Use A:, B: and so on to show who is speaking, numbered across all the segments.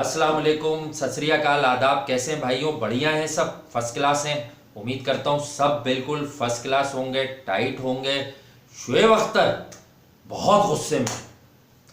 A: अस्सलाम वालेकुम, सत श्री अकाल, आदाब। कैसे हैं भाइयों? बढ़िया हैं सब, फर्स्ट क्लास हैं। उम्मीद करता हूँ सब बिल्कुल फर्स्ट क्लास होंगे, टाइट होंगे। शुएब अख्तर बहुत गुस्से में।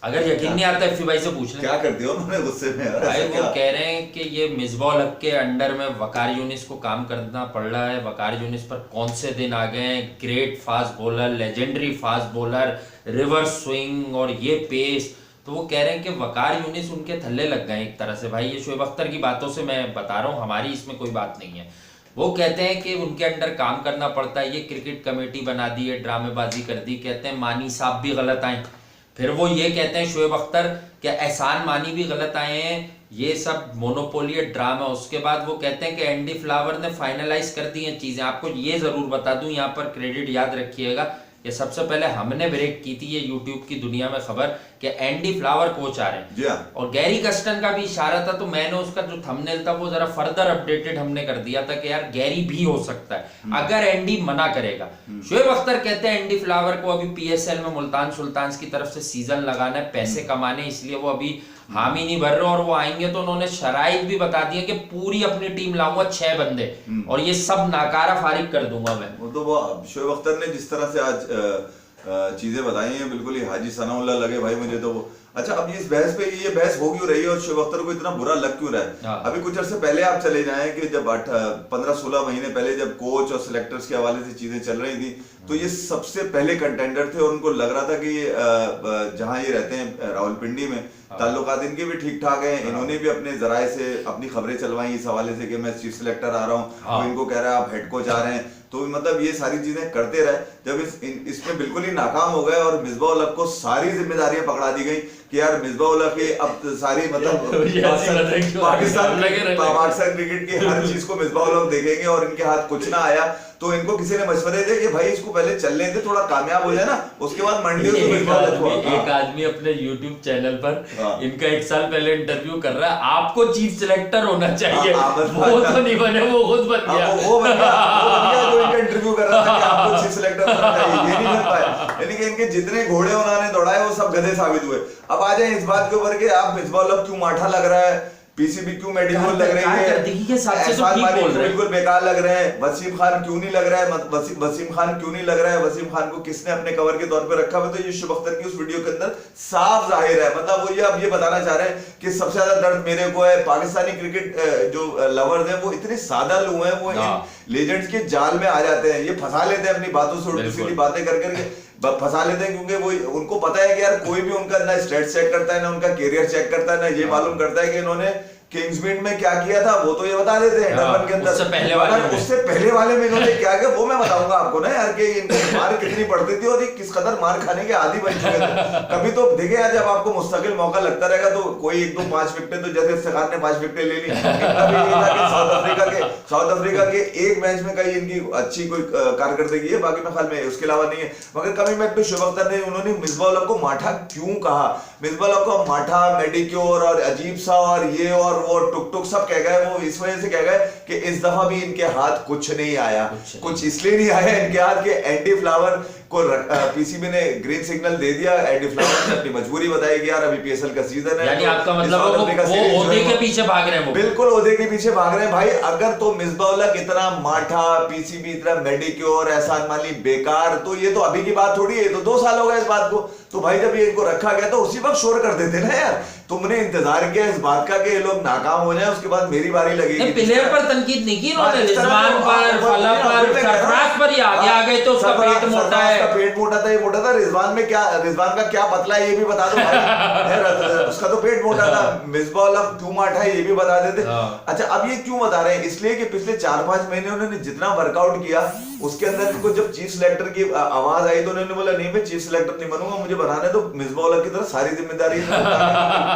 A: अगर यकीन नहीं आता एफी भाई से पूछ लें।
B: क्या कर दिया उन्होंने गुस्से में यार?
A: भाई
B: ऐसा
A: वो
B: क्या?
A: कह रहे हैं कि ये मिसबाह उल हक के अंडर में वकार यूनिस को काम करना पड़ रहा है। वकार यूनिस पर कौन से दिन आ गए हैं? Great fast bowler, legendary fast bowler, reverse swing और ये पेस। तो वो कह रहे हैं कि वकार यूनिस उनके थल्ले लग गए एक तरह से। भाई ये शुएब अख्तर की बातों से मैं बता रहा हूँ, हमारी इसमें कोई बात नहीं है। वो कहते हैं कि उनके अंडर काम करना पड़ता है। ये क्रिकेट कमेटी बना दी है, ड्रामेबाजी कर दी। कहते हैं मानी साहब भी गलत आए। फिर वो ये कहते हैं शुएब अख्तर कि एहसान मानी भी गलत आए हैं, ये सब मोनोपोली ड्रामा। उसके बाद वो कहते हैं कि एंडी फ्लावर ने फाइनलाइज कर दी हैं चीज़ें। आपको ये ज़रूर बता दूं, यहाँ पर क्रेडिट याद रखिएगा कि सबसे पहले हमने ब्रेक की थी ये यूट्यूब की दुनिया में खबर कि एंडी फ्लावर कोच आ रहे हैं। और गैरी कस्टन का भी इशारा था, तो मैंने उसका जो थंबनेल था वो जरा फर्दर अपडेटेड हमने कर दिया था कि यार गैरी भी हो सकता है अगर एंडी मना करेगा। शुएब अख्तर कहते हैं एंडी फ्लावर को अभी पीएसएल में मुल्तान सुल्तान्स की तरफ से सीजन लगाना है, पैसे कमाने, इसलिए वो अभी हामी नहीं भर रहे। और वो आएंगे तो उन्होंने शराइत भी बता दिया कि पूरी अपनी टीम लाऊंगा 6 बंदे और ये सब नाकारा फारिग कर दूंगा मैं।
B: वो तो वो शोएब अख्तर ने जिस तरह से आज चीजें बताई हैं, बिल्कुल ही हाजी सनाउल्लाह लगे भाई मुझे तो वो। अच्छा, अब इस बहस पे ये बहस हो क्यों रही है और शोएब अख्तर को इतना बुरा लग क्यों रहा है? अभी कुछ अर्से पहले आप चले जाएं कि जब 15-16 महीने पहले जब कोच और सिलेक्टर्स के हवाले से चीजें चल रही थी, तो ये सबसे पहले कंटेंडर थे और उनको लग रहा था कि ये जहां ये रहते हैं रावलपिंडी में, ताल्लुकात इनके भी ठीक ठाक हैं। इन्होंने भी अपने जराए से अपनी खबरें चलवाई इस हवाले से कि मैं चीफ सिलेक्टर आ रहा हूँ, तो इनको कह रहा है आप हेड कोच आ रहे हैं। तो मतलब ये सारी चीजें करते रहे। जब इसमें बिल्कुल ही नाकाम हो गए और मिसबाह उल हक को सारी जिम्मेदारियां पकड़ा दी गई कि यार मिसबाह उल हक अब सारी मतलब पाकिस्तान क्रिकेट की हर चीज को मिसबाह उल हक देखेंगे और इनके हाथ कुछ ना आया तो इनको किसी ने मशवरे दिए कि भाई इसको पहले चलने दे, थोड़ा कामयाब हो जाए ना, उसके बाद मंडी में
A: एक आदमी अपने YouTube चैनल पर इनका 1 साल पहले इंटरव्यू कर रहा है, आपको चीफ सिलेक्टर होना चाहिए। वो तो नहीं बने, वो खुद बन गया।
B: वो बन गया जो इनका इंटरव्यू कर रहा था कि आपको चीफ सिलेक्टर होना चाहिए, ये नहीं बन पाए। यानी कि इनके जितने घोड़े उन्होंने दौड़ाए वो सब गधे साबित हुए। अब आ जाए इस बात के ऊपर कि आप मिसबाह उल हक क्यों माठा लग रहा है, पीसीबी क्यों मेडिकल लग रही है, बिल्कुल बेकार लग रहे हैं, वसीम खान क्यों नहीं लग रहा है, वसीम खान क्यों नहीं लग रहा है, वसीम खान को किसने अपने कवर के तौर पे रखा हुआ? तो ये शुएब अख्तर की उस वीडियो के अंदर साफ जाहिर है। मतलब वो ये अब ये बताना चाह रहे हैं कि सबसे ज्यादा दर्द मेरे को है। पाकिस्तानी क्रिकेट जो लवर्स हैं वो इतने सादा लोग हैं, वो इन लेजेंड्स के जाल में आ जाते हैं, ये फंसा लेते हैं अपनी बातों से, उल्टी सीधी बातें कर करके फंसा लेते हैं, क्योंकि वो उनको पता है कि यार कोई भी उनका ना स्टेट चेक करता है, ना उनका कैरियर चेक करता है, ना ये मालूम करता है कि इन्होंने किंग्समीड में क्या किया था। वो तो ये बता देते हैं डरबन के अंदर, उससे पहले वाले में इन्होंने क्या किया वो मैं बताऊंगा आपको ना यार, कि इनको मार कितनी पड़ती थी और ये किस कदर मार खाने के आदी बन चुके थे। कभी तो देखिए यार, जब आपको मुस्तकिल मौका लगता रहेगा तो कोई 1-2-5 विकेटें, तो जैसे इफ्तिखार ने 5 विकेटें ले ली, साउथ अफ्रीका के एक मैच में कहीं इनकी अच्छी कोई कारकर्दगी है, बाकी में ख्याल में उसके अलावा नहीं है। मगर coming back to Shoaib Akhtar ने, उन्होंने मिसबाह उल हक को माठा क्यों कहा? मिसबाह उल हक को माठा, मेडिक्योर और अजीब सा और ये और वो टुक टुक सब कह गए। वो इस वजह से कह गए कि इस दफा भी इनके हाथ कुछ नहीं आया। कुछ इसलिए नहीं आया इनके हाथ कि एंडी फ्लावर को पीसीबी ने ग्रीन सिग्नल दे दिया। एंडी फ्लावर ने अपनी मजबूरी बताई कि यार अभी पीएसएल का सीजन है,
A: यानी आपका मतलब वो ओहदे के पीछे भाग रहे हैं।
B: बिल्कुल ओहदे के पीछे भाग रहे हैं भाई। अगर तो मिसबाह उल हक इतना माठा, पीसीबी इतना मेडिक्योर, एहसान मानी बेकार, तो ये तो अभी की बात थोड़ी है, तो 2 साल हो गए इस बात को। तो भाई जब ये इनको रखा गया तो उसी वक्त शोर कर देते ना यार, तुमने इंतजार किया इस बात का कि ये लोग नाकाम हो जाए, उसके बाद मेरी बारी लगेगी।
A: प्लेयर पर तनकीद नहीं की उन्होंने, रिजवान पर, फला पर, सरफराज पर ही आगे आ गए तो उसका पेट मोटा है,
B: पेट मोटा था, ये मोटा था। रिजवान का क्या पतला है ये भी बता दो भाई। उसका तो पेट मोटा था। मिसबाह उल हक क्यों माठा है ये भी बता देते। अच्छा, अब ये क्यों बता रहे हैं? इसलिए कि पिछले 4-5 महीने उन्होंने जितना वर्कआउट किया उसके अंदर इनको जब चीफ सिलेक्टर की आवाज आई तो उन्होंने बोला नहीं मैं चीफ सिलेक्टर नहीं बनूंगा, मुझे बनाने तो मिसबाह उल हक की तरफ सारी जिम्मेदारी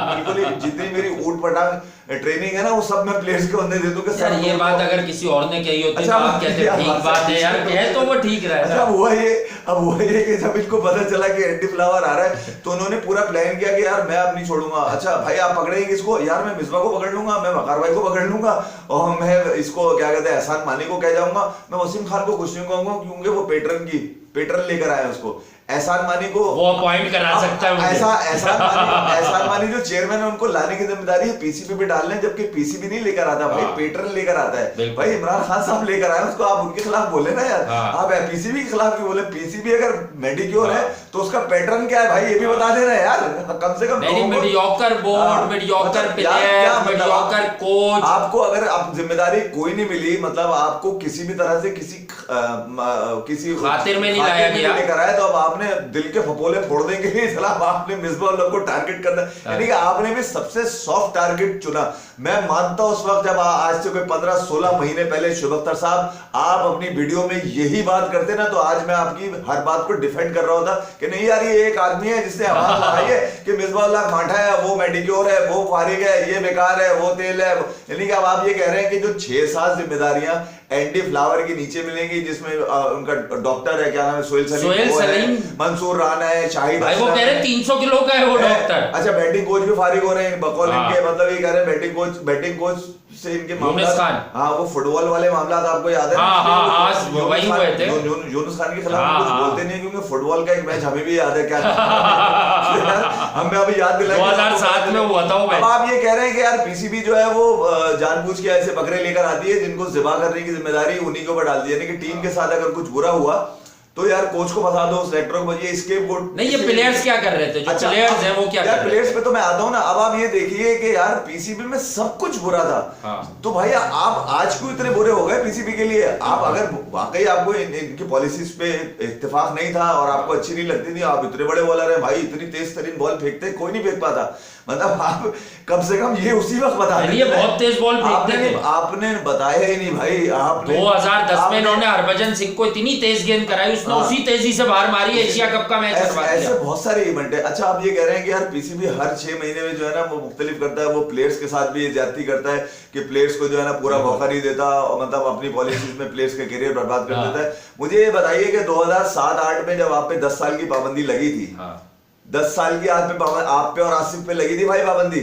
B: बिल्कुल जितनी मेरी ऊट पटांग ट्रेनिंग है ना वो सब मैं प्लेयर्स को दे दूंगा।
A: यार ये बात अगर किसी और ने कही होती तो आप कहते ठीक बात है यार, कहे तो वो ठीक रहा है।
B: अच्छा, अब हुआ ये कि जब इनको पता चला कि एंडी फ्लावर आ रहा है तो उन्होंने पूरा प्लान किया कि यार मैं अब नहीं छोड़ूंगा। अच्छा भाई आप पकड़ेंगे किसको? यार मैं मिसबाह को पकड़ लूंगा, मैं वकार भाई को पकड़ लूंगा और मैं इसको क्या कहते हैं एहसान मानी को कह जाऊंगा, मैं वसीम खान को कुछ नहीं कहूंगा क्योंकि वो पेट्रन लेकर आया उसको। एहसान मानी को
A: वो अपॉइंट करा सकता है मुझे।
B: एहसान मानी जो चेयरमैन है उनको लाने की जिम्मेदारी है पीसीबी पे डालने, जबकि पीसीबी नहीं लेकर आता भाई, पेट्रोल लेकर आता है भाई। इमरान खान साहब लेकर आए, उसको आप उनके खिलाफ बोले ना यार, आप पीसीबी के खिलाफ क्यों बोले? पीसीबी अगर मेडिक्योर है तो उसका पैटर्न क्या है भाई, ये भी बता देना यार कम से कम।
A: Mediocre board, mediocre player, mediocre coach.
B: आपको अगर आप जिम्मेदारी कोई नहीं मिली, मतलब आपको किसी भी तरह से किसी
A: खातिर में नहीं लाया गया,
B: लेकर आया, तो अब आपने दिल के फपोले फोड़ देंगे खिलाफ आपने मिसबाह-उल-हक को टारगेट करना, यानी कि आपने भी सबसे सॉफ्ट टारगेट चुना। मैं मानता हूं उस वक्त जब आज से कोई 15-16 महीने पहले शुभ अख्तर साहब आप अपनी वीडियो में यही बात करते ना, तो आज मैं आपकी हर बात को डिफेंड कर रहा होता कि नहीं यार ये एक आदमी है जिसने आवाज लगाई है कि मिसबाह-उल-हक माठा है, वो मेडिक्योर है, वो फारिग है, ये बेकार है, वो तेल है। यानी कि अब आप ये कह रहे हैं कि जो 6-7 जिम्मेदारियां एंडी फ्लावर के नीचे मिलेंगी, जिसमें उनका डॉक्टर है, क्या नाम है, सोहेल सलीम, मंसूर राना है, शाहिद
A: भाई वो कह रहे हैं 300 किलो का है वो डॉक्टर।
B: अच्छा, बैटिंग कोच भी फारिग हो रहे हैं बकौल इनके, मतलब ये कह रहे हैं बैटिंग कोच से इनके मामला। हाँ, वो फुटबॉल वाले मामला आपको याद है?
A: वही हुए थे।
B: यूनुस खान के खिलाफ कुछ बोलते नहीं, क्योंकि फुटबॉल का एक मैच हमें भी याद है, क्या हमें अभी याद दिलाया
A: 2007 में हुआ था वो मैच।
B: अब आप ये कह रहे हैं कि यार पीसीबी जो है वो जानबूझ के ऐसे बकरे लेकर आती है जिनको ज़िबा करने की जिम्मेदारी उन्हीं के ऊपर डाल दी, यानी कि टीम के साथ अगर कुछ बुरा हुआ तो यार कोच को फंसा दो, सेलेक्टर को बजिए, स्केपगोट।
A: नहीं, ये प्लेयर्स क्या कर रहे थे? जो प्लेयर्स हैं वो क्या कर रहे थे?
B: प्लेयर्स पे तो मैं आता हूं ना। अब आप ये देखिए कि यार पीसीबी में सब कुछ बुरा था, तो भाई आप आज क्यों इतने बुरे हो गए पीसीबी के लिए? आप अगर वाकई आपको इनकी पॉलिसीज पे इत्तेफाक नहीं था और आपको अच्छी नहीं लगती थी, आप इतने बड़े बॉलर हैं भाई, इतनी तेज तरीन बॉल फेंकते कोई नहीं फेंक पाता, मतलब आप कम से कम ये उसी वक्त बता दें।
A: ये बहुत तेज बॉल फेंकते थे।
B: आपने बताया ही नहीं भाई। आपने
A: 2010 में इन्होंने हरभजन सिंह को इतनी तेज गेंद कराई, उसने उसी तेजी से बाहर मारी, एशिया कप का मैच करवा दिया।
B: ऐसे बहुत सारे इवेंट है। अच्छा, आप ये कह रहे हैं कि यार पीसीबी हर 6 महीने में जो है ना वो मुख्तलिफ करता है, वो प्लेयर्स के साथ भी ये ज्यादती करता है कि प्लेयर्स को जो है ना पूरा मौका नहीं देता, मतलब अपनी पॉलिसीज में प्लेयर्स का करियर बर्बाद कर देता है। मुझे ये बताइए कि 2007-8 में जब आप पे 10 साल की पाबंदी लगी थी, 10 साल की आप पे और आसिफ पे लगी थी भाई पाबंदी,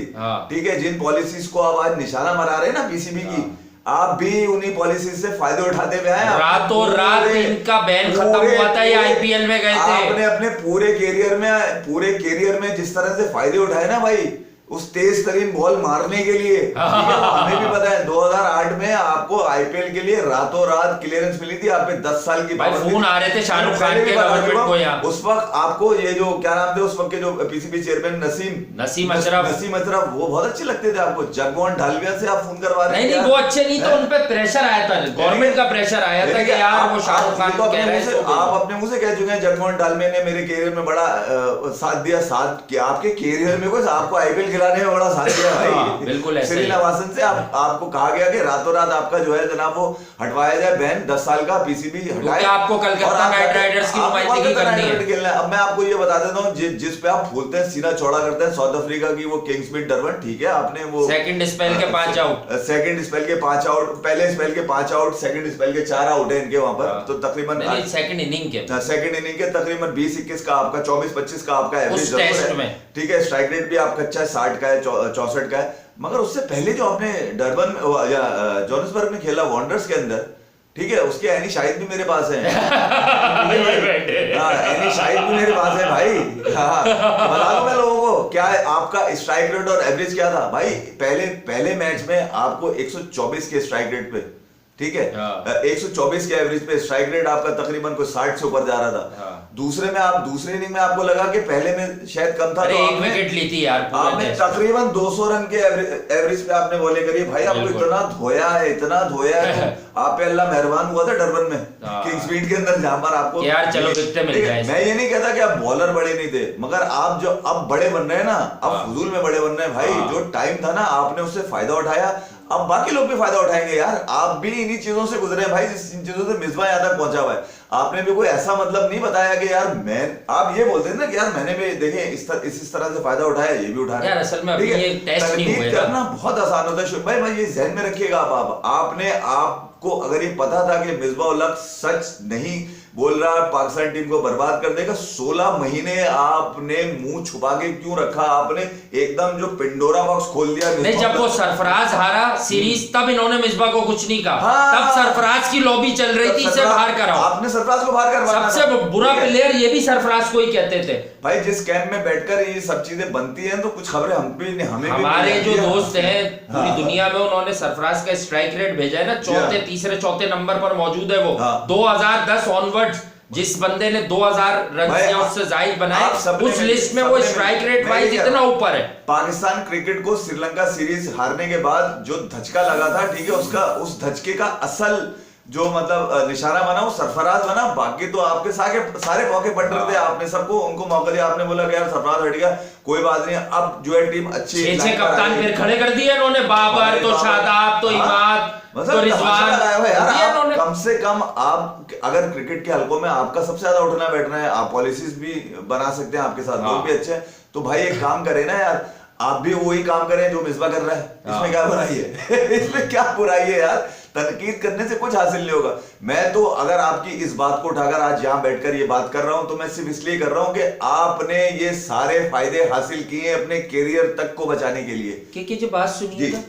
B: ठीक है, जिन पॉलिसीज को आप आज निशाना मरा रहे हैं ना पीसीबी की, आप भी उन्हीं पॉलिसी से फायदे उठाते हुए आए।
A: रातों रात इनका बैन खत्म हुआ था, ये आईपीएल में गए थे।
B: आपने अपने पूरे करियर में जिस तरह से फायदे उठाए ना भाई, उस तेज तरीन बॉल मारने के लिए, हमें भी पता है 2008 में आपको आईपीएल के लिए रातों रात क्लियरेंस मिली थी, आप पे 10 साल की
A: फोन आ रहे थे शाहरुख खान के गवर्नमेंट को यहाँ।
B: उस वक्त आपको ये जो क्या नाम थे उस वक्त के जो पीसीबी चेयरमैन नसीम अशरफ, वो बहुत अच्छे लगते थे आपको। जगमोहन ढालविया से आप फोन करवा रहे हैं?
A: नहीं, वो अच्छे नहीं, तो उन पे प्रेशर आया था, गवर्नमेंट का प्रेशर आया था कि यार वो शाहरुख खान को कह रहे हैं।
B: आप अपने मुंह से कह चुके हैं जगमोहन ढालविया ने मेरे करियर में बड़ा साथ दिया, आपके करियर में कोई आपको आईपीएल खिलाने में बड़ा साथ दिया भाई।
A: बिल्कुल ऐसे
B: श्री नवासन से आपको कहा गया कि रातों रात आपका जो है जनाब वो हटवाया जाए बैन, 10 साल का पीसीबी हटाए।
A: आपको कलकत्ता नाइट राइडर्स की नुमाइंदगी करनी है।
B: अब मैं आपको ये बता देता हूँ, जिस पे आप फूलते हैं सीना चौड़ा करते हैं, साउथ अफ्रीका की वो किंग्समिथ डरबन, ठीक है, आपने वो
A: सेकंड स्पेल के 5 आउट,
B: सेकंड स्पेल के 5 आउट, पहले स्पेल के 5 आउट, सेकंड स्पेल के 4 आउट है इनके वहां पर, तो तकरीबन
A: सेकंड इनिंग के
B: तकरीबन 20-21 का आपका 24-25 का आपका एवरेज
A: है,
B: ठीक है। स्ट्राइक रेट भी आपका अच्छा 60 का है, 64 का है। मगर उससे पहले जो आपने डरबन या जोहान्सबर्ग में खेला वॉन्डर्स के अंदर, ठीक है, उसके एनी शाहिद भी मेरे पास है। एनी शाहिद भी मेरे पास है भाई। बता दूं मैं लोगों को क्या है आपका स्ट्राइक रेट और एवरेज क्या था भाई। पहले मैच में आपको 124 के स्ट्राइक रेट पे, ठीक है, 124 के एवरेज पे स्ट्राइक रेट आपका तकरीबन कोई 60 से ऊपर जा रहा था। दूसरे इनिंग में आपको लगा कि पहले में शायद कम था, तो
A: एक विकेट ली थी यार,
B: आपने तकरीबन 200 रन के एवरेज पे आपने बॉलिंग करी भाई। आपको इतना धोया है आप पे अल्लाह मेहरबान हुआ था डरबन में, किंग्समीड के अंदर, जहां पर आपको
A: यार चलो विकेट मिल जाए।
B: मैं ये नहीं कहता कि आप बॉलर बड़े नहीं थे, मगर आप जो अब बड़े बन रहे हैं ना, अब फजूल में बड़े बन रहे हैं भाई। जो टाइम था ना आपने उससे फायदा उठाया, अब बाकी लोग भी फायदा उठाएंगे यार। आप भी इन्हीं चीजों से गुजरे हैं भाई, जिन चीजों से मिसबाह यहाँ तक पहुंचा हुआ है। आपने भी कोई ऐसा मतलब नहीं बताया कि यार आप ये बोलते हैं ना कि यार मैंने भी देखे इस तरह से फायदा उठाया, ये भी उठा
A: यार। असल में अभी ये टेस्ट नहीं हुए
B: करना बहुत आसान होता है शुभ भाई, ये ध्यान में रखिएगा। आपने आपको अगर ये पता था कि मिसबाह-उल-हक सच नहीं बोल रहा है पाकिस्तान टीम को बर्बाद कर देगा। 16 महीने आपने मुंह छुपा के क्यों रखा? आपने एकदम जो पिंडोरा बॉक्स खोल दिया।
A: नहीं, जब वो सरफराज हारा सीरीज तब इन्होंने मिसबा को कुछ नहीं कहा।
B: हाँ,
A: तब सरफराज की लॉबी चल रही थी, इसे बाहर कराओ।
B: आपने सरफराज को बाहर करवाया।
A: सबसे बुरा प्लेयर ये भी सरफराज को ही कहते थे।
B: भाई जिस कैंप में बैठकर ये सब चीजें बनती हैं तो कुछ खबरें हमें
A: हमारे जो दोस्त हैं पूरी दुनिया में, उन्होंने सरफराज का स्ट्राइक रेट भेजा है ना, चौथे तीसरे चौथे नंबर पर मौजूद है वो। 2010 ऑनवर्ड्स जिस बंदे ने 2000 रन या उससे जायद बनाए, उस लिस्ट में वो स्ट्राइक रेट वाइज इतना ऊपर है।
B: पाकिस्तान क्रिकेट को श्रीलंका सीरीज हारने के बाद जो धचका लगा था, ठीक है, उसका उस धचके का असल जो मतलब निशाना बना वो सरफराज बना। बाकी तो आपके सारे मौके पट्टर थे, आपने सबको उनको मौका दिया। आपने बोला कि यार सरफराज हट गया, कोई बात नहीं, अब जो है टीम अच्छी।
A: 6 कप्तान फिर खड़े कर दिए इन्होंने, बाबर तो शादाब तो इमाद तो रिजवान।
B: कम से कम आप अगर क्रिकेट के हलकों में आपका सबसे ज्यादा उठना बैठना है, आप पॉलिसीज भी बना सकते हैं, आपके साथ लोग भी अच्छे हैं, तो भाई एक काम करें ना यार, आप भी वही काम करें जो मिसबा कर रहा है। इसमें क्या बुराई है? इसमें क्या बुराई है यार? तनकीद करने से कुछ हासिल नहीं होगा। मैं तो अगर आपकी इस बात को उठाकर आज यहाँ बैठकर ये बात कर रहा हूं तो मैं सिर्फ इसलिए कर रहा हूं कि आपने ये सारे फायदे हासिल किए अपने कैरियर तक को बचाने के लिए।
A: क्योंकि जो बात सुनिएगा,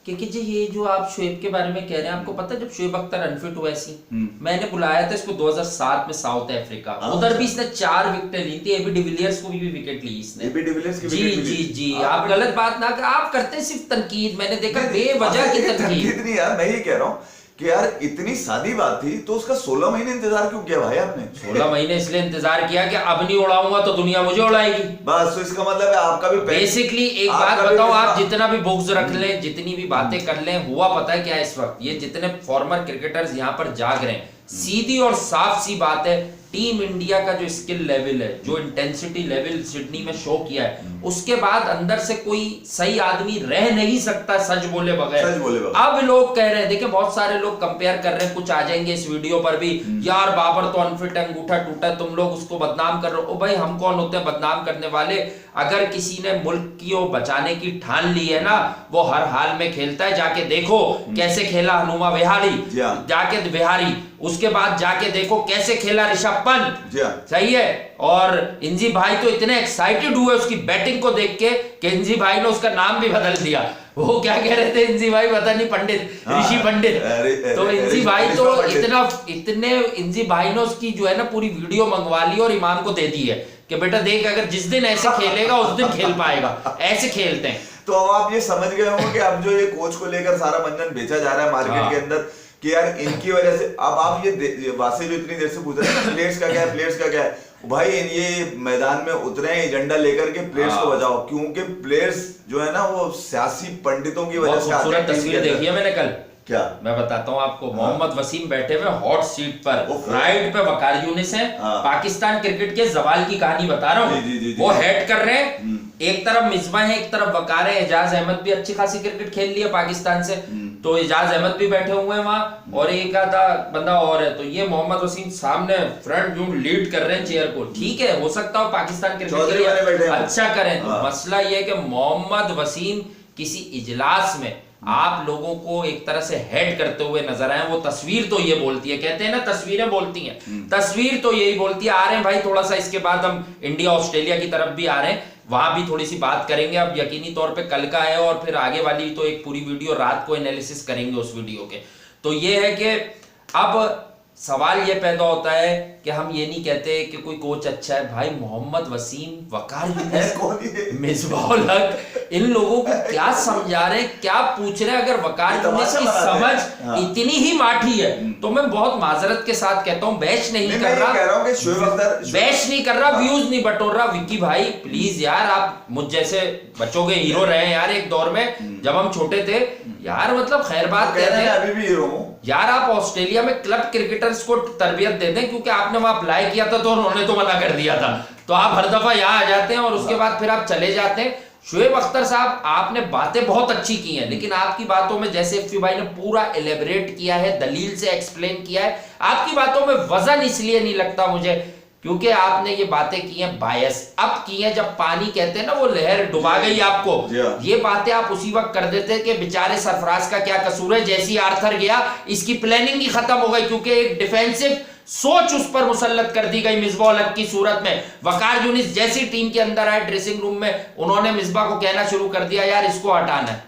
A: क्योंकि जी ये जो आप शोएब के बारे में कह रहे हैं, आपको पता है जब शोएब अख्तर अनफिट हुआ सी, मैंने बुलाया था इसको 2007 में साउथ अफ्रीका, उधर भी इसने 4 विकेटें ली थी। एबी डिविलियर्स को भी विकेट ली इसने।
B: एबी डिविलियर्स की
A: जी आप गलत बात ना कर, आप करते सिर्फ तनकीद। मैंने देखा बेवजह की तनकीद
B: नहीं यार, मैं ये कह रहा हूँ कि यार इतनी सादी बात थी तो उसका 16 महीने इंतजार क्यों किया भाई आपने?
A: 16 महीने इसलिए इंतजार किया कि अब नहीं उड़ाऊंगा तो दुनिया मुझे उड़ाएगी।
B: बस तो इसका मतलब है आपका भी
A: बेसिकली एक बात बताओ, आप जितना भी बुक्स रख लें, जितनी भी बातें कर लें, हुआ पता है क्या इस वक्त? ये जितने फॉर्मर क्रिकेटर्स यहाँ पर जाग रहे हैं, सीधी और साफ सी बात है, टीम इंडिया का जो स्किल लेवल है, जो इंटेंसिटी लेवल सिडनी में शो किया है, उसके बाद अंदर से कोई सही आदमी रह नहीं सकता सच बोले बगैर। अब लोग कह रहे हैं, देखिए बहुत सारे लोग कंपेयर कर रहे हैं, कुछ आ जाएंगे इस वीडियो पर भी, यार बाबर तो अनफिट, अंगूठा टूटा, तुम लोग उसको बदनाम कर रहे हो। ओ भाई, हम कौन होते हैं बदनाम करने वाले? अगर किसी ने मुल्क को बचाने की ठान ली है ना, वो हर हाल में खेलता है। जाके देखो कैसे खेला हनुमा विहारी, जाके विहारी, उसके बाद जाके देखो कैसे खेला ऋषभ पंत, सही है। और इंजी भाई तो इतने एक्साइटेड हुए उसकी बैटिंग को देख के कि इंजी भाई ने उसका नाम भी बदल दिया। वो क्या कह रहे थे इंजी भाई, पता नहीं, पंडित, ऋषि पंडित। तो इंजी भाई तो इतने इंजी भाई ने उसकी जो है ना पूरी वीडियो मंगवा ली और इमाम को दे दी है कि बेटा देख, अगर जिस दिन ऐसे खेलेगा उस दिन खेल पाएगा। ऐसे खेलते हैं।
B: तो अब आप ये समझ गए होंगे कि अब जो ये कोच को लेकर सारा मंजन बेचा जा रहा है मार्केट के अंदर, कि यार इनकी वजह से। अब आप ये वासे जो इतनी देर से पूछ रहे हैं प्लेयर्स का क्या है, प्लेयर्स का क्या है, भाई ये मैदान में उतरे हैं एजेंडा लेकर के प्लेयर्स को बचाओ, क्योंकि प्लेयर्स जो है ना वो सियासी पंडितों की वजह से।
A: खूबसूरत तस्वीर देखी है मैंने कल,
B: क्या
A: मैं बताता हूँ आपको। मोहम्मद वसीम बैठे हुए हॉट सीट पर, राइट पे वकार यूनिस है। पाकिस्तान क्रिकेट के जवाल की कहानी बता रहा हूँ। वो हेड कर रहे हैं, एक तरफ मिसबा है, एक तरफ वकार है। एजाज अहमद भी अच्छी खासी क्रिकेट खेल लिया पाकिस्तान से, तो एजाज अहमद भी बैठे हुए हैं वहां, और एक आधा बंदा और है। तो ये मोहम्मद वसीम सामने फ्रंट व्यू लीड कर रहे हैं चेयर को। ठीक है, हो सकता हो पाकिस्तान क्रिकेट के लिए अच्छा करें। तो मसला ये है कि मोहम्मद वसीम किसी इजलास में आप लोगों को एक तरह से हेड करते हुए नजर आए। वो तस्वीर तो ये बोलती है, कहते हैं ना तस्वीरें बोलती हैं, तस्वीर तो यही बोलती है। आ रहे हैं भाई थोड़ा सा, इसके बाद हम इंडिया ऑस्ट्रेलिया की तरफ भी आ रहे हैं, वहां भी थोड़ी सी बात करेंगे। अब यकीनी तौर पे कल का है और फिर आगे वाली तो एक पूरी वीडियो रात को एनालिसिस करेंगे उस वीडियो के। तो ये है कि अब सवाल ये पैदा होता है कि हम ये नहीं कहते कि कोई कोच अच्छा है। भाई मोहम्मद वसीम, वकार यूनिस, मिसबाउल हक, इन लोगों को क्या समझा रहे हैं, क्या पूछ रहे हैं? अगर वकार यूनिस की समझ इतनी ही माठी है तो मैं बहुत माजरत के साथ कहता हूं, बैश नहीं कर रहा, बैश नहीं कर रहा, व्यूज नहीं बटोर रहा। विक्की भाई प्लीज यार, आप मुझ जैसे बच्चों के हीरो रहे हैं यार एक दौर में जब हम छोटे थे यार, मतलब खैर बात कहते हैं,
B: अभी भी हीरो हूं
A: यार। आप ऑस्ट्रेलिया में क्लब क्रिकेटर्स को तरबियत दे दें, क्योंकि आपने वहां अप्लाई किया था तो उन्होंने तो मना कर दिया था, तो आप हर दफा यहाँ आ जाते हैं और उसके बाद फिर आप चले जाते हैं। शोएब अख्तर साहब, आपने बातें बहुत अच्छी की हैं, लेकिन आपकी बातों में जैसे इफ्ती भाई ने पूरा एलेबरेट किया है, दलील से एक्सप्लेन किया है, आपकी बातों में वजन इसलिए नहीं लगता मुझे क्योंकि आपने ये बातें की हैं बायस, अब की हैं जब पानी कहते हैं ना वो लहर डुबा गई आपको, ये बातें आप उसी वक्त कर देते कि बेचारे सरफराज का क्या कसूर है, जैसी आर्थर गया इसकी प्लानिंग ही खत्म हो गई, क्योंकि एक डिफेंसिव सोच उस पर मुसल्लत कर दी गई मिसबा उल हक की सूरत में। वकार यूनिस जैसी टीम के अंदर आए ड्रेसिंग रूम में, उन्होंने मिसबा को कहना शुरू कर दिया यार इसको हटाना है।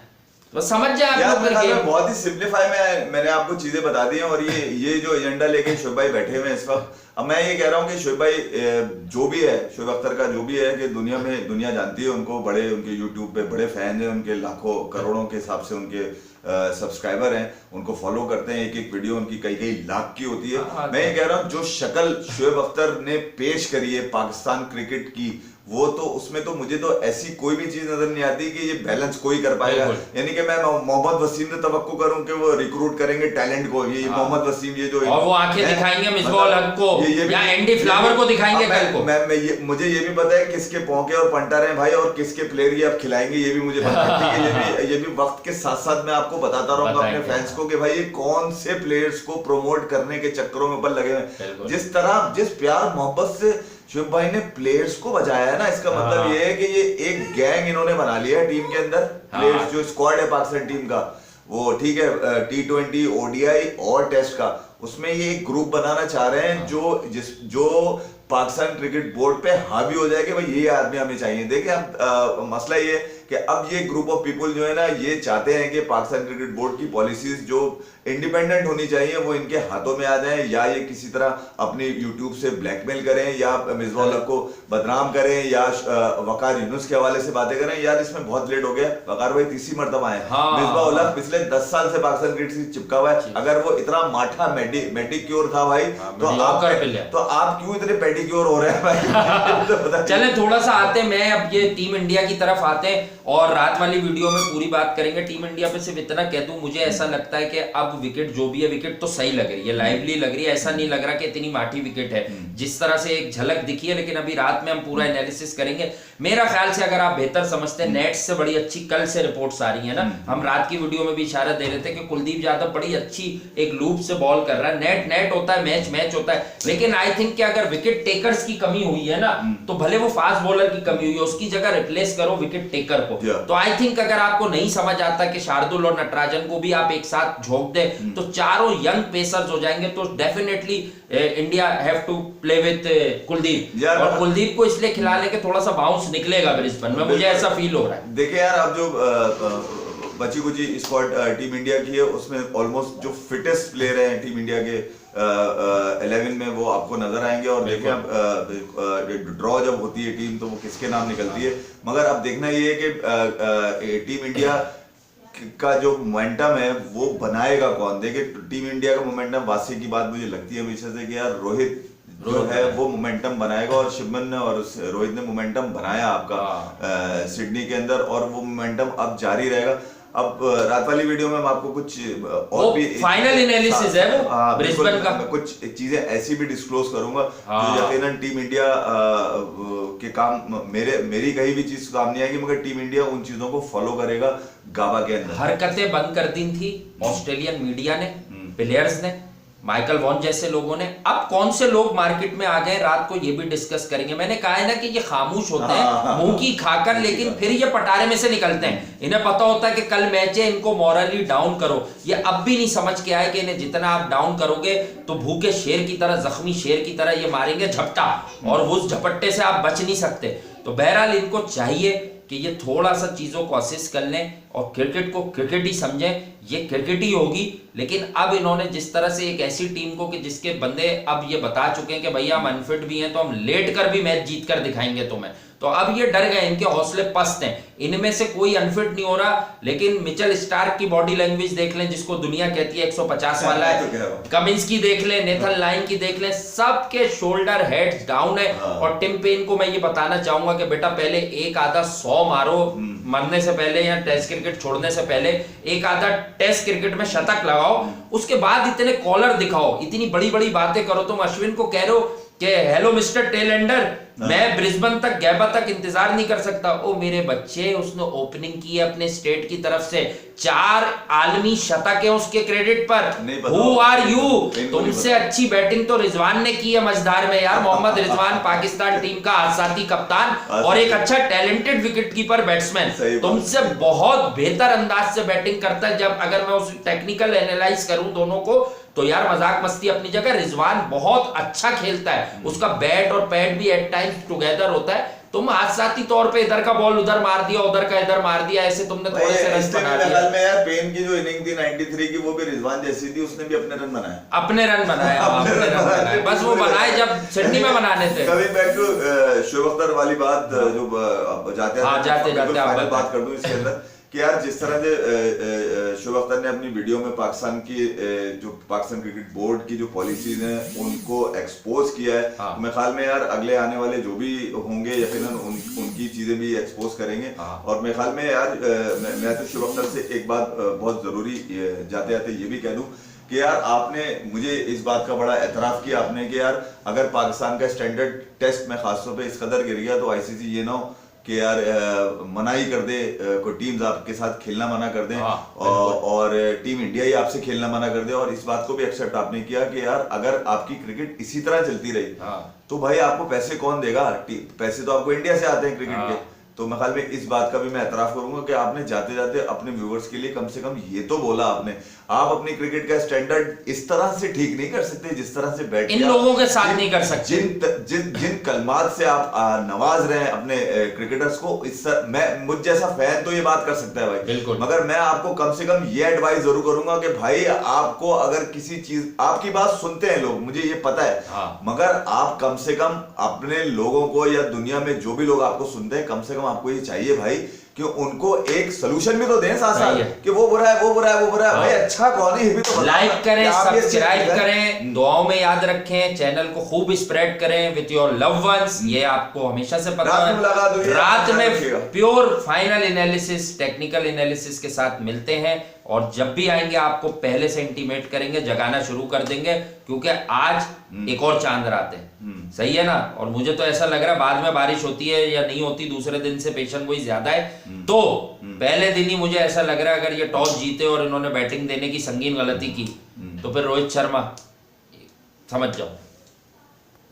A: तो समझ जाए आप लोग,
B: बहुत ही सिंपलीफाई में मैंने आपको चीजें बता दी हैं। और ये जो एजेंडा लेके शोएब भाई बैठे हुए हैं इस वक्त, अब मैं ये कह रहा हूँ कि शोएब भाई जो भी है, शोएब अख्तर का जो भी है, कि दुनिया जानती है उनको, बड़े उनके यूट्यूब पे बड़े फैन हैं, उनके लाखों करोड़ों के हिसाब से उनके सब्सक्राइबर हैं, उनको फॉलो करते हैं, एक वीडियो उनकी कई लाख की होती है। मैं ये कह रहा हूँ जो शक्ल शोएब अख्तर ने पेश करी है पाकिस्तान क्रिकेट की, वो तो उसमें तो मुझे तो ऐसी कोई भी चीज नजर नहीं आती कि ये बैलेंस कोई कर पाएगा। यानी कि मैं मोहम्मद वसीम से तवक्को करूं कि वो रिक्रूट करेंगे टैलेंट को, ये मोहम्मद वसीम ये जो
A: और वो आंखें दिखाएंगे मिसबा उल हक को या एंडी फ्लावर को दिखाएंगे कल को।
B: मुझे ये भी पता है किसके पौके और पंटर हैं भाई, और किसके प्लेयर ये अब खिलाएंगे ये भी मुझे पता है। ये भी वक्त के साथ साथ मैं आपको बताता रहूंगा अपने फैंस को कि भाई ये कौन से प्लेयर्स को प्रमोट करने के चक्करों में ऊपर लगे हुए। जिस प्यार मोहब्बत से शोएब भाई ने प्लेयर्स को बचाया है ना, इसका मतलब ये है कि ये एक गैंग इन्होंने बना लिया है टीम के अंदर। प्लेयर्स जो स्क्वाड है पाकिस्तान टीम का, वो ठीक है T20 ODI और टेस्ट का, उसमें ये एक ग्रुप बनाना चाह रहे हैं जो पाकिस्तान क्रिकेट बोर्ड पे हावी हो जाए कि भाई ये आदमी हमें चाहिए। देखिए अब मसला ये कि अब ये ग्रुप ऑफ पीपल जो है ना, ये चाहते हैं कि पाकिस्तान क्रिकेट बोर्ड की पॉलिसीज जो इंडिपेंडेंट होनी चाहिए वो इनके हाथों में आ जाए, या ये किसी तरह अपने यूट्यूब से ब्लैकमेल करें, या मिसबा उल हक को बदनाम करें, या वकार यूनुस के हवाले से बातें करें। यार इसमें बहुत लेट हो गया, वकार भाई तीसरी मरतबा है। मिसबा उल हक पिछले 10 साल से पाकिस्तान क्रिकेट से चिपका हुआ है। अगर वो इतना माठा मेडिक्योर था भाई, तो आप क्यों इतने पेडिक्योर हो रहे हैं भाई?
A: चले थोड़ा सा आते, मैं अब ये टीम इंडिया की तरफ आते हैं और रात वाली वीडियो में पूरी बात करेंगे। टीम इंडिया पे सिर्फ इतना कह दूं, मुझे ऐसा लगता है कि अब विकेट जो भी है, विकेट तो सही लग रही है, लाइवली लग रही है, ऐसा नहीं लग रहा कि इतनी माठी विकेट है जिस तरह से एक झलक दिखी है। लेकिन अभी रात में हम पूरा एनालिसिस करेंगे। मेरा ख्याल से अगर आप बेहतर समझते हैं, नेट से बड़ी अच्छी कल से रिपोर्ट्स आ रही है ना, हम रात की वीडियो में भी इशारा दे रहे थे कि कुलदीप यादव बड़ी अच्छी एक लूप से बॉल कर रहा है। नेट होता है, मैच होता है, लेकिन आई थिंक कि अगर विकेट टेकर्स की कमी हुई है ना, तो भले वो फास्ट बॉलर की कमी हुई है, उसकी जगह रिप्लेस करो विकेट टेकर को। तो आई थिंक अगर आपको नहीं समझ आता कि शार्दुल और नटराजन को भी आप एक साथ झोंक दे तो चारों यंग पेसर्स हो जाएंगे, तो definitely India have to play with Kuldeep, और कुलदीप को इसलिए खिला ले कि थोड़ा सा बाउंस निकलेगा ब्रिस्बेन में, मुझे ऐसा फील हो रहा है।
B: देखिए यार, अब जो बची कुची स्क्वाड टीम इंडिया की है, उसमें ऑलमोस्ट जो फिटेस्ट प्लेयर हैं टीम इंडिया के 11 में वो आपको नजर आएंगे। और देखिए अब ड्रॉ जब होती है टीम तो वो किसके नाम निकलती है, मगर अब देखना ये है कि टीम इंडिया का जो मोमेंटम है वो बनाएगा कौन। देखिए टीम इंडिया का मोमेंटम, वासी की बात मुझे लगती है हमेशा से कि यार रोहित जो है वो मोमेंटम बनाएगा, और शिवमन ने और रोहित ने मोमेंटम बनाया आपका सिडनी के अंदर, और वो मोमेंटम अब जारी रहेगा। अब रात वाली वीडियो में मैं आपको कुछ और भी
A: फाइनल एनालिसिस है वो ब्रिस्बेन का,
B: कुछ चीजें ऐसी भी डिस्क्लोज करूंगा जो यकीनन टीम इंडिया के काम मेरी कहीं भी चीज काम नहीं आएगी, मगर टीम इंडिया उन चीजों को फॉलो करेगा गाबा के अंदर।
A: हरकतें बंद कर दी थी ऑस्ट्रेलियन मीडिया ने, प्लेयर्स ने, माइकल वॉन जैसे लोगों ने। अब कौन से लोग मार्केट में आ गए, रात को ये भी डिस्कस करेंगे। मैंने कहा है ना कि ये खामोश होते हैं मुंह की खाकर, लेकिन फिर ये पटारे में से निकलते हैं। इन्हें पता होता है कि कल मैच है, इनको मॉरली डाउन करो। ये अब भी नहीं समझ के आए कि इन्हें जितना आप डाउन करोगे तो भूखे शेर की तरह, जख्मी शेर की तरह ये मारेंगे झपटा, और उस झपट्टे से आप बच नहीं सकते। तो बहरहाल इनको चाहिए कि ये थोड़ा सा चीजों को असिस कर लें और क्रिकेट को क्रिकेट ही समझें, ये क्रिकेट ही होगी। लेकिन अब इन्होंने जिस तरह से एक ऐसी टीम को कि जिसके बंदे अब ये बता चुके हैं कि भैया हम अनफिट भी हैं तो हम लेट कर भी मैच जीत कर दिखाएंगे तुम्हें, तो अब ये डर गए, इनके हौसले पस्त हैं। इनमें से कोई अनफिट नहीं हो रहा, लेकिन मिचेल स्टार्क की बॉडी लैंग्वेज देख लें, जिसको दुनिया कहती है 150 वाला है, कमिंस की देख लें, नेथन लाइन की देख लें, सबके शोल्डर हेड्स डाउन है। और टिम पेन को मैं ये बताना चाहूंगा कि बेटा पहले एक आधा 100 मारो, मरने से पहले या टेस्ट क्रिकेट छोड़ने से पहले एक आधा टेस्ट क्रिकेट में शतक लगाओ, उसके बाद इतने कॉलर दिखाओ, इतनी बड़ी बड़ी बातें करो। तुम अश्विन को कह रहे हो कि हेलो मिस्टर टेल एंडर, मैं ब्रिस्बेन तक गैबा तक इंतजार नहीं कर सकता। ओ मेरे बच्चे, उसने ओपनिंग की है अपने स्टेट की तरफ से, 4 आलमी शतक है उसके क्रेडिट पर। Who are you? तुमसे अच्छी बैटिंग तो रिजवान ने की है मझदार में यार। मोहम्मद रिजवान पाकिस्तान टीम का आसाती कप्तान और एक अच्छा टैलेंटेड विकेटकीपर बैट्समैन, तुमसे बहुत बेहतर अंदाज से बैटिंग करता है। जब अगर मैं उस टेक्निकल एनालाइज करूं दोनों को, तो यार मजाक मस्ती अपनी जगह, रिजवान बहुत अच्छा खेलता है, उसका बैट और पैड भी एट टाइम्स टुगेदर होता है। तुम आसाती तौर पे इधर का बॉल उधर मार दिया, उधर का इधर मार दिया, ऐसे तुमने थोड़े से रन बना दिए।
B: में यार पेन की जो इनिंग थी 93 की, वो भी रिजवान जैसी थी, उसने भी अपने रन बनाए,
A: अपने रन बनाए, बस वो बनाए जब सिडनी में बनाने थे।
B: कभी बैक टू शोएब अख्तर वाली बात, जो जाते बात कर दूं इसके अंदर कि यार जिस तरह से शोएब अख्तर ने अपनी वीडियो में पाकिस्तान की जो पाकिस्तान क्रिकेट बोर्ड की जो पॉलिसीज हैं उनको एक्सपोज किया है, तो मेरे ख्याल में यार अगले आने वाले जो भी होंगे यकीनन उनकी चीजें भी एक्सपोज करेंगे। और मेरे ख्याल में यार मैं तो शोएब अख्तर से एक बात बहुत जरूरी जाते जाते ये भी कह दूं कि यार आपने मुझे इस बात का बड़ा एतराफ किया आपने कि यार अगर पाकिस्तान का स्टैंडर्ड टेस्ट में खासतौर पे इस कदर गिर गया तो आईसीसी ये ना हो कि यार मनाही कर दे, कोई टीम्स आपके साथ खेलना मना कर दें, और टीम इंडिया ही आपसे खेलना मना कर दे। और इस बात को भी एक्सेप्ट आपने किया कि यार अगर आपकी क्रिकेट इसी तरह चलती रही तो भाई आपको पैसे कौन देगा? पैसे तो आपको इंडिया से आते हैं क्रिकेट के। तो मैं ख्याल में इस बात का भी मैं एतराफ करूंगा कि आपने जाते जाते अपने व्यूवर्स के लिए कम से कम ये तो बोला आपने, आप अपनी क्रिकेट का स्टैंडर्ड इस तरह से ठीक नहीं कर सकते जिस तरह से बैठ
A: इन लोगों के साथ नहीं कर सकते,
B: जिन कलमात से आप नवाज रहे हैं अपने क्रिकेटर्स को। मुझ जैसा फैन तो ये बात कर सकता है भाई,
A: बिल्कुल,
B: मगर मैं आपको कम से कम ये एडवाइस जरूर करूंगा कि भाई आपको अगर किसी चीज, आपकी बात सुनते हैं लोग, मुझे ये पता है, मगर आप कम से कम अपने लोगों को या दुनिया में जो भी लोग आपको सुनते हैं, कम से कम आपको ये चाहिए भाई कि उनको एक सोल्यूशन भी तो दें साथ साथ कि वो बुरा है, वो बुरा है, वो बुरा है। भाई अच्छा कौन है ये भी तो
A: लाइक करें, सब्सक्राइब करें, दुआओं में याद रखें, चैनल को खूब स्प्रेड करें विद योर लव वंस। ये आपको हमेशा से पता है, रात में pure final analysis, technical analysis के साथ मिलते हैं। और जब भी आएंगे आपको पहले से इंटीमेट करेंगे, जगाना शुरू कर देंगे, क्योंकि आज एक और चांद रात है, सही है ना। और मुझे तो ऐसा लग रहा है बाद में बारिश होती है या नहीं होती, दूसरे दिन से पेशन गोई ज्यादा है, तो पहले दिन ही मुझे ऐसा लग रहा है अगर ये टॉस जीते और इन्होंने बैटिंग देने की संगीन गलती की तो फिर रोहित शर्मा समझ जाओ